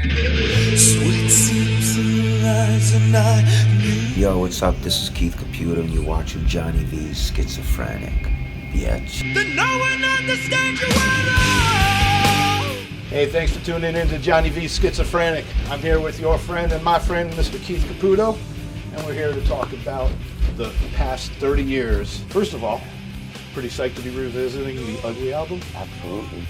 Yo, what's up? This is Keith Caputo, and you're watching Johnny V's Skitsophrenic. Bitch. Then no one understands you at all. Hey, thanks for tuning in to Johnny V's Skitsophrenic. I'm here with your friend and my friend, Mr. Keith Caputo, and we're here to talk about the past 30 years. First of all, pretty psyched to be revisiting the Ugly album. Absolutely.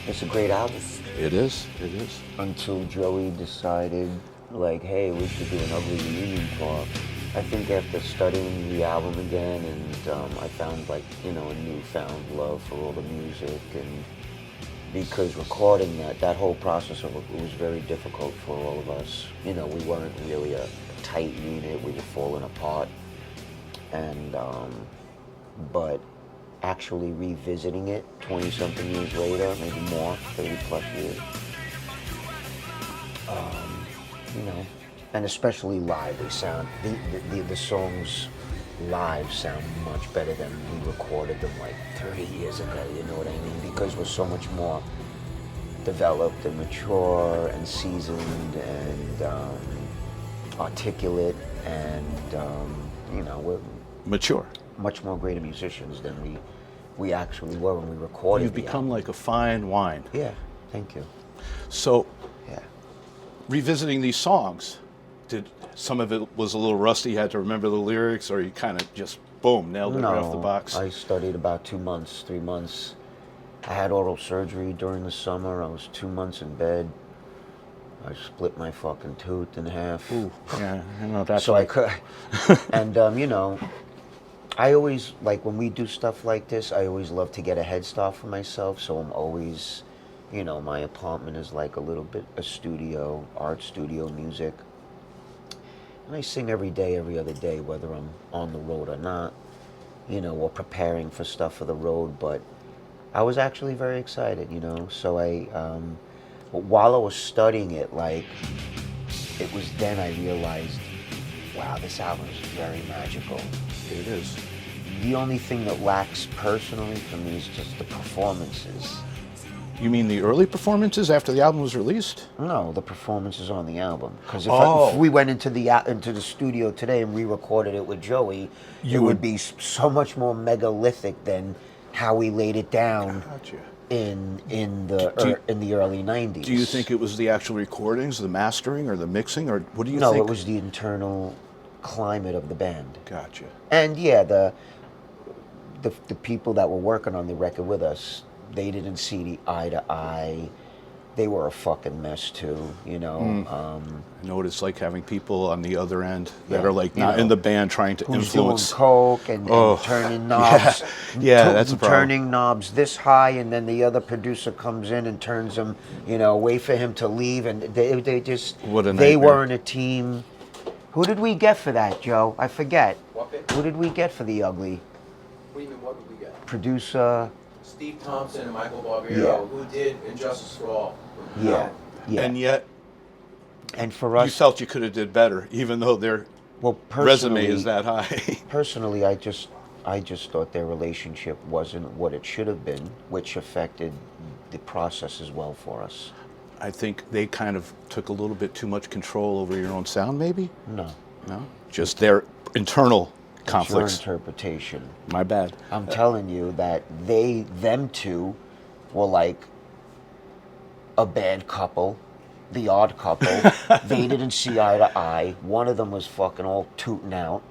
It's a great album. It is. It is. Until Joey decided, like, hey, we should do an Ugly reunion tour. I think after studying the album again, and I found, like, you know, a newfound love for all the music, and because recording that whole process of it was very difficult for all of us. You know, we weren't really a tight unit. We were falling apart, and but actually revisiting it 20-something years later, maybe more, 30 plus years, you know, and especially live, they sound, the songs live sound much better than we recorded them like 30 years ago, you know what I mean? Because we're so much more developed and mature and seasoned and articulate, and you know, we're Mature. much more greater musicians than we actually were when we recorded. You've become like a fine wine. Yeah, thank you. So, Yeah. revisiting these songs, did some of it was a little rusty, you had to remember the lyrics, or you kind of just, boom, nailed it right off the box? I studied about 2 months, 3 months. I had oral surgery during the summer. I was 2 months in bed. I split my fucking tooth in half. Ooh, yeah, I know that's So I could, and you know, I always, like, when we do stuff like this, I always love to get a head start for myself, so I'm always, you know, my apartment is like a little bit a studio, art studio, music. And I sing every day, every other day, whether I'm on the road or not, you know, or preparing for stuff for the road. But I was actually very excited, you know, so while I was studying it, like, it was then I realized, wow, this album is very magical. It is. The only thing that lacks personally for me is just the performances. You mean the early performances after the album was released? No, the performances on the album. Because Oh. if we went into the studio today and re-recorded it with Joey, it would be so much more megalithic than how we laid it down. Gotcha. In the early 90s. Do you think it was the actual recordings, the mastering, or the mixing, or what do you No, think? it was the internal climate of the band. Gotcha. And yeah, the people that were working on the record with us, they didn't see the eye to eye. They were a fucking mess too, you know. I know what it's like having people on the other end that Yeah, are like you not know, in the band trying to who's influence. doing coke and turning knobs. Yeah, that's a problem. Turning knobs this high, and then the other producer comes in and turns them, you know, wait for him to leave, and they just, What a they nightmare. weren't a team. Who did we get for that, Joe? I forget. What bit? Who did we get for the Ugly? What do you mean, what did we get? Producer. Steve Thompson and Michael Barbiero, Yeah. who did Injustice for All. Yeah, yeah. And yet, And for you us, felt you could have did better, even though their well, resume is that high. Personally, I just thought their relationship wasn't what it should have been, which affected the process as well for us. I think they kind of took a little bit too much control over your own sound, maybe? No, No? Just their internal it's your conflicts. interpretation. My bad. I'm telling you that them two were like a bad couple, the odd couple. They didn't see eye to eye. One of them was fucking all tooting out.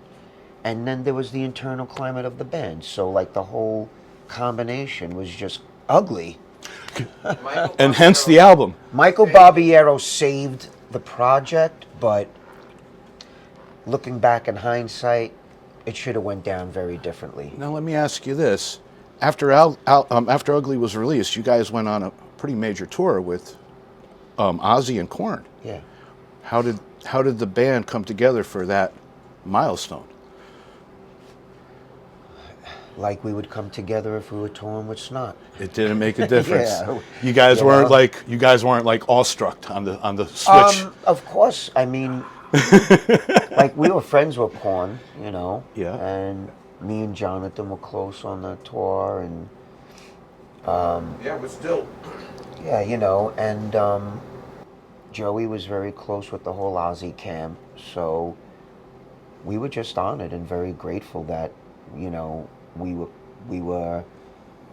And then there was the internal climate of the band. So like the whole combination was just ugly. And hence the album. Michael Barbiero saved the project, but looking back in hindsight, it should have went down very differently. Now let me ask you this: after after Ugly was released, you guys went on a pretty major tour with Ozzy and Korn. Yeah. How did the band come together for that milestone? Like we would come together if we were touring with Snot. It didn't make a difference. Yeah. You guys You weren't know? like awestruck on the switch. Of course, I mean, like we were friends with Korn, you know. Yeah. And me and Jonathan were close on the tour, and Yeah, we're still. yeah, you know, and Joey was very close with the whole Aussie camp, so we were just honored and very grateful that, you know, we were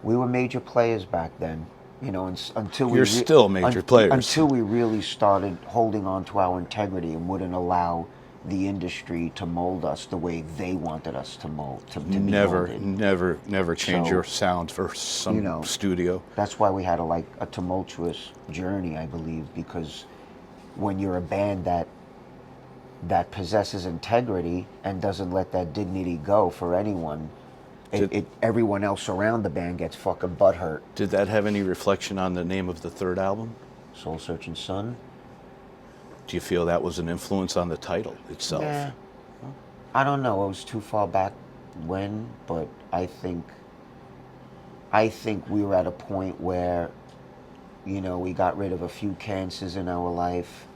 major players back then. You know, until we You're still major players. until we really started holding on to our integrity and wouldn't allow the industry to mold us the way they wanted us to mold. To be molded. Never change So, your sound for some you know, studio. That's why we had a tumultuous journey, I believe, because when you're a band that possesses integrity and doesn't let that dignity go for anyone, everyone else around the band gets fucking butthurt. Did that have any reflection on the name of the third album? Soul Searching Sun? Do you feel that was an influence on the title itself? Yeah. I don't know. It was too far back when, but I think we were at a point where, you know, we got rid of a few cancers in our life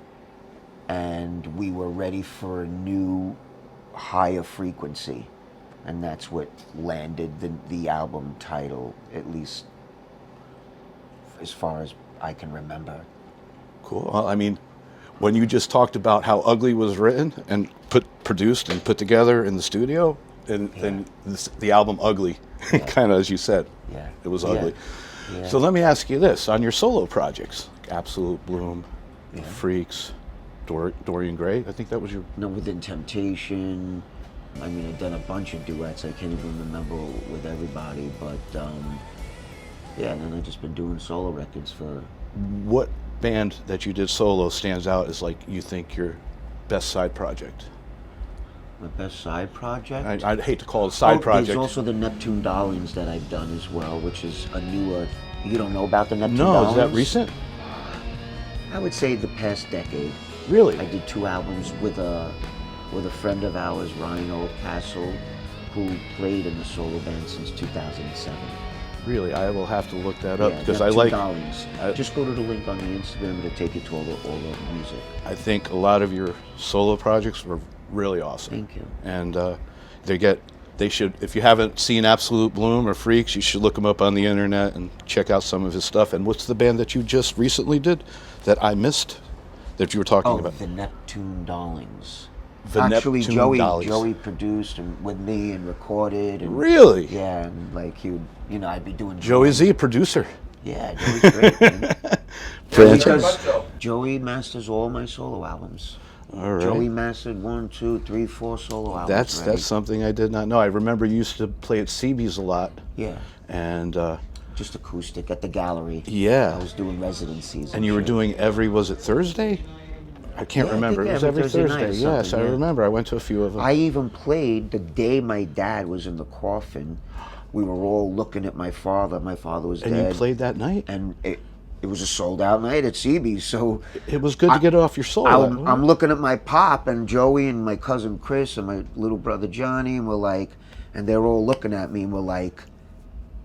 and we were ready for a new higher frequency. And that's what landed the album title, at least as far as I can remember. Cool. Well, I mean, when you just talked about how Ugly was written and produced and put together in the studio, and then the album Ugly, kind of as you said, it was ugly. Yeah. So let me ask you this: on your solo projects, Absolute Bloom, Freaks, Dorian Gray, I think that was your. No, Within Temptation. I mean, I've done a bunch of duets. I can't even remember with everybody, but yeah. And then I've just been doing solo records for. What band that you did solo stands out as like you think your best side project? My best side project? I'd hate to call it side project. There's also the Neptune Darlings that I've done as well, which is a newer. You don't know about the Neptune Darlings? No, is that recent? I would say the past decade. Really? I did 2 albums with a friend of ours, Ryan Oldcastle, who played in the solo band since 2007. Really, I will have to look that up because I Neptune like. Darlings. Just go to the link on the Instagram to take you to all the music. I think a lot of your solo projects were really awesome. Thank you. And they should. If you haven't seen Absolute Bloom or Freaks, you should look him up on the internet and check out some of his stuff. And what's the band that you just recently did that I missed that you were talking about? The Neptune Darlings. The Actually, Neptune Darlings. Joey produced with me and recorded. And, Really? Yeah, and like he would, you know, I'd be doing. Joey Z, producer. Yeah, Joey's great. Man. Because Joey masters all my solo albums. All right. Joey mastered 1, 2, 3, 4 solo albums. That's something I did not know. I remember you used to play at CB's a lot. Yeah. And just acoustic at the gallery. Yeah. I was doing residencies. and you were doing was it Thursday? I can't remember. It was every Thursday. Yes, I remember. I went to a few of them. I even played the day my dad was in the coffin. We were all looking at my father. My father was dead. And you played that night? And it was a sold-out night at CB's, so... It was good to get it off your soul. I'm looking at my pop and Joey and my cousin Chris and my little brother Johnny, and we're like... And they're all looking at me, and we're like...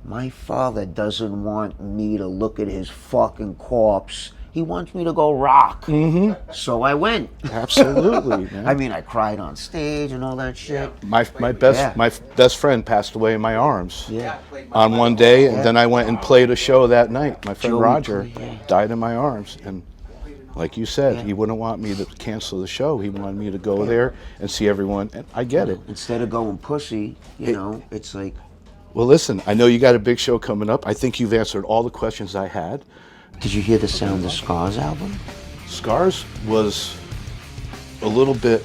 My father doesn't want me to look at his fucking corpse. He wants me to go rock. Mm-hmm. So I went. Absolutely, man. I mean, I cried on stage and all that shit. My best friend passed away in my arms. Yeah. On one day, and then I went and played a show that night. My friend Joey Roger played, died in my arms, and like you said, he wouldn't want me to cancel the show. He wanted me to go there and see everyone, and I get it. Instead of going pussy, you know, it's like... Well, listen, I know you got a big show coming up. I think you've answered all the questions I had. Did you hear the Sound of Scars album? Scars was a little bit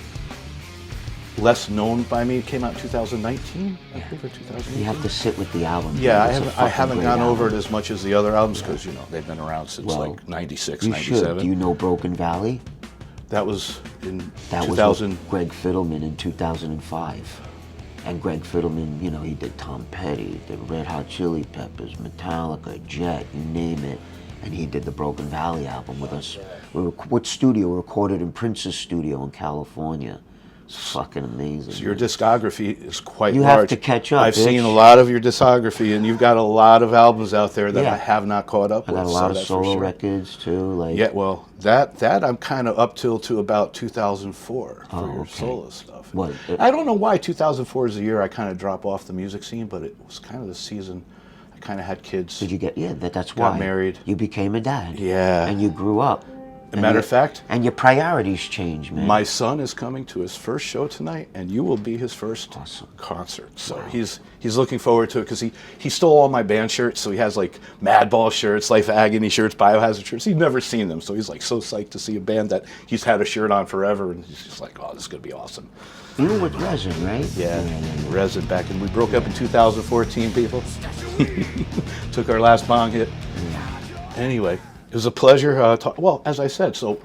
less known by me. It came out in 2019, I think, or 2018. You have to sit with the album. Yeah, It's I haven't great gone over it album. as much as the other albums because, you know, they've been around since like 96, You 97. should. Do you know Broken Valley? That was in That 2000. was with Greg Fiddleman in 2005. And Greg Fiddleman, you know, he did Tom Petty, did Red Hot Chili Peppers, Metallica, Jet, you name it. And he did the Broken Valley album with us. What studio? We recorded in Prince's studio in California. It's fucking amazing. So your discography is quite You large. have to catch up, I've bitch. seen a lot of your discography, and you've got a lot of albums out there that Yeah. I have not caught up I with. got a lot of that's for solo sure. records too. Like Yeah, well, that I'm kind of up to about 2004 for your okay. solo stuff. What? I don't know why 2004 is the year I kind of drop off the music scene, but it was kind of the season I kind of had kids. Did you get? Yeah, that's Got why. married. You became a dad. Yeah. And you grew up. As a matter of fact, and your priorities change, man. my son is coming to his first show tonight, and you will be his first Awesome. concert. So he's looking forward to it because he stole all my band shirts. So he has like Madball shirts, Life of Agony shirts, Biohazard shirts. He's never seen them, so he's like so psyched to see a band that he's had a shirt on forever, and he's just like, oh, this is gonna be awesome. You were with Resin, right? Yeah, Resin back in. We broke up in 2014, people. Took our last bong hit. Anyway, it was a pleasure. Well, as I said, so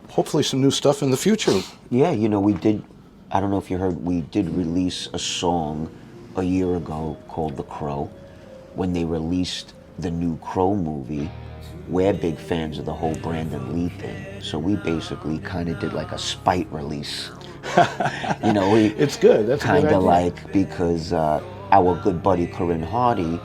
hopefully some new stuff in the future. Yeah, you know, we did, I don't know if you heard, we did release a song a year ago called The Crow. When they released the new Crow movie, we're big fans of the whole Brandon Lee thing. So we basically kind of did like a spite release. You know, It's good. That's a good kind idea. of like, because our good buddy Corinne Hardy,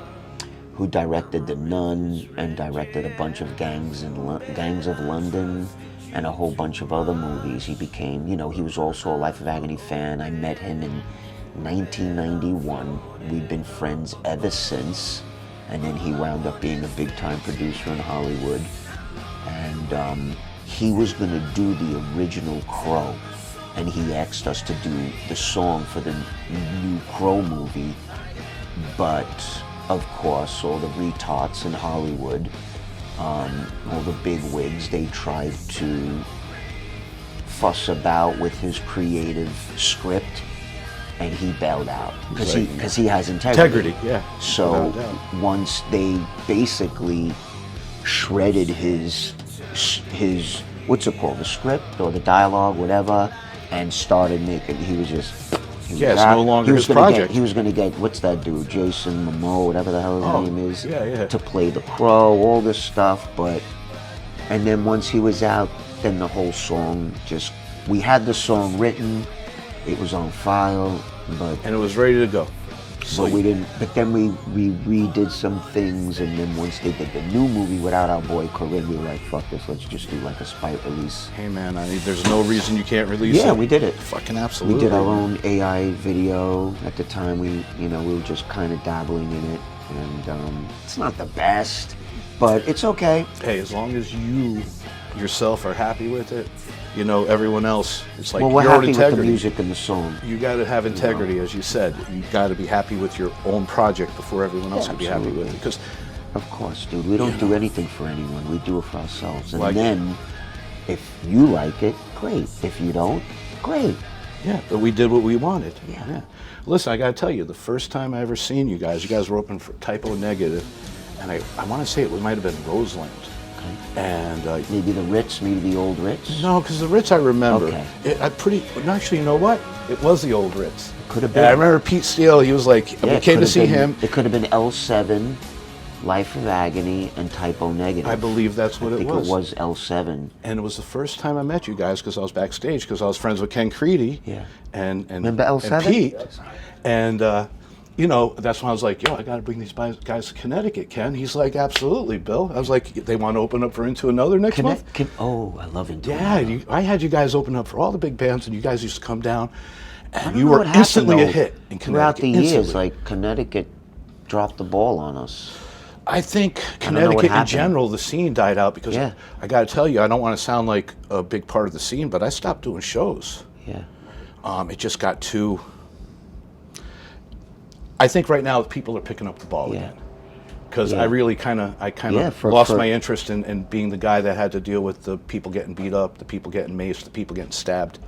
who directed The Nun and directed a bunch of Gangs of London and a whole bunch of other movies, he became, you know, he was also a Life of Agony fan. I met him in 1991. We've been friends ever since. And then he wound up being a big-time producer in Hollywood. And he was going to do the original Crow. And he asked us to do the song for the new Crow movie. But, of course, all the retards in Hollywood, all the big wigs, they tried to fuss about with his creative script. And he bailed out because he has integrity. Integrity, yeah. So Without doubt. once they basically shredded his what's it called, the script or the dialogue, whatever, and started making, he was Yeah, it's no longer his project. He was going to get, what's that dude, Jason Momoa, whatever the hell his name is, yeah. to play the Crow, all this stuff. But and then once he was out, then the whole song just, we had the song written. It was on file, but And it was ready to go. So we didn't. But then we redid some things, and then once they did the new movie without our boy Corinne, we were like, "Fuck this! Let's just do like a spite release." hey man, there's no reason you can't release it. Yeah, we did it. Fucking absolutely. We did our own AI video at the time. We were just kind of dabbling in it, and it's not the best, but it's okay. Hey, as long as you yourself are happy with it, you know, everyone else, it's like Well, we're your own happy with integrity. the music and the song. You got to have integrity, as you said. You got to be happy with your own project before everyone else can be happy with it. Because Of course, dude. We don't do anything for anyone. We do it for ourselves. And Like- then, if you like it, great. If you don't, great. yeah, but we did what we wanted. Yeah. Listen, I got to tell you, the first time I ever seen you guys were open for Typo Negative, and I want to say it might have been Roseland. Okay. And Maybe the Ritz, maybe the old Ritz. no, because the Ritz I remember. Okay. Actually, you know what? It was the old Ritz. Could have And been. I remember Pete Steele. He was like, Yeah, we it came could to have see been- him. It could have been L7, Life of Agony, and Typo Negative. I believe that's what I it think was. it was L7. And it was the first time I met you guys because I was backstage because I was friends with Ken Creedy. Yeah. And Remember L7? And Pete. And you know, that's when I was like, yo, I got to bring these guys to Connecticut, Ken. He's like, absolutely, Bill. I was like, they want to open up for Into Another next month? Oh, I love it. Yeah, I had you guys open up for all the big bands, and you guys used to come down, I and don't you know were what happened, instantly a though. hit in Throughout Connecticut. the years, instantly. like Connecticut dropped the ball on us. I think don't know what Connecticut in happened. general, the scene died out because Yeah. I got to tell you, I don't want to sound like a big part of the scene, but I stopped doing shows. Yeah. It just got too. I think right now people are picking up the ball Yeah. again. Because Yeah. I really kind of Yeah, lost my interest in being the guy that had to deal with the people getting beat up, the people getting maced, the people getting stabbed,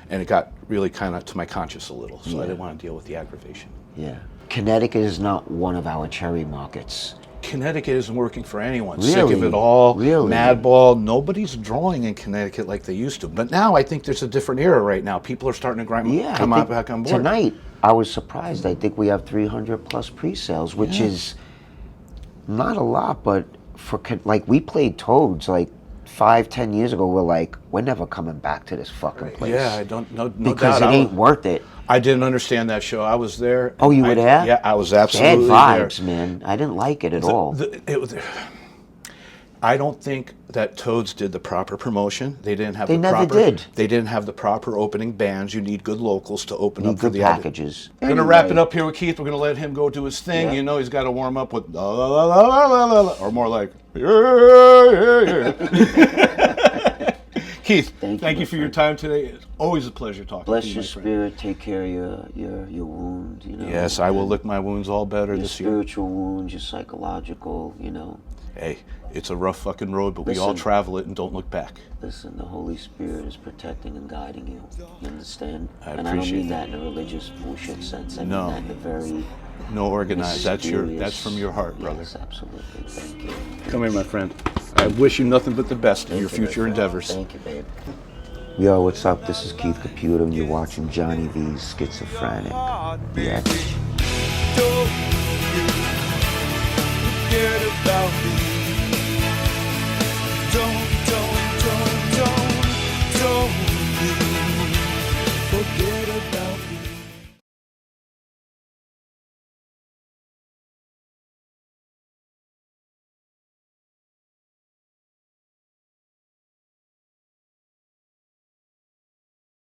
and it got really kind of to my conscience a little. So I didn't want to deal with the aggravation. Yeah. Connecticut is not one of our cherry markets. Connecticut isn't working for anyone. Really? Sick of it all. Really? Madball. Nobody's drawing in Connecticut like they used to. But now I think there's a different era right now. People are starting to Yeah. come I out think back on board. Tonight, I was surprised. I think we have 300 plus pre-sales, which Yeah. is not a lot, but like we played Toads like 5-10 years ago. We're like, we're never coming back to this fucking place. Yeah, I don't know. Because it ain't worth it. I didn't understand that show. I was there. Oh, you were there? Yeah, I was Bad absolutely vibes, there. man. I didn't like it at all. I don't think that Toads did the proper promotion. They didn't have They the never proper. did. They didn't have the proper opening bands. You need good locals to open Need up for good the packages. We're gonna wrap it up here with Keith. We're gonna let him go do his thing. Yeah. You know, he's got to warm up with la, la, la, la, la, la, la, or more like yeah, yeah, yeah. Keith, Thank thank you, you my for your friend. time today. It's always a pleasure talking Bless to you, your my friend. spirit. Take care of your wound. You know. Yes, I will and lick my wounds all better your this year. spiritual wounds, your psychological. You know. Hey, it's a rough fucking road, but we all Listen. travel it and don't look back. Listen, the Holy Spirit is protecting and guiding you. You understand? I And I don't appreciate mean that in a religious bullshit sense. I mean No. that in a very No organized. That's mysterious- from your heart, brother. Yes, absolutely. Thank you. Come here, my friend. I wish you nothing but the best in Thank your you, my future friend. endeavors. Thank you, babe. Yo, what's up? This is Keith Caputo, and you're watching Johnny V's Skitsophrenic. Yes. Don't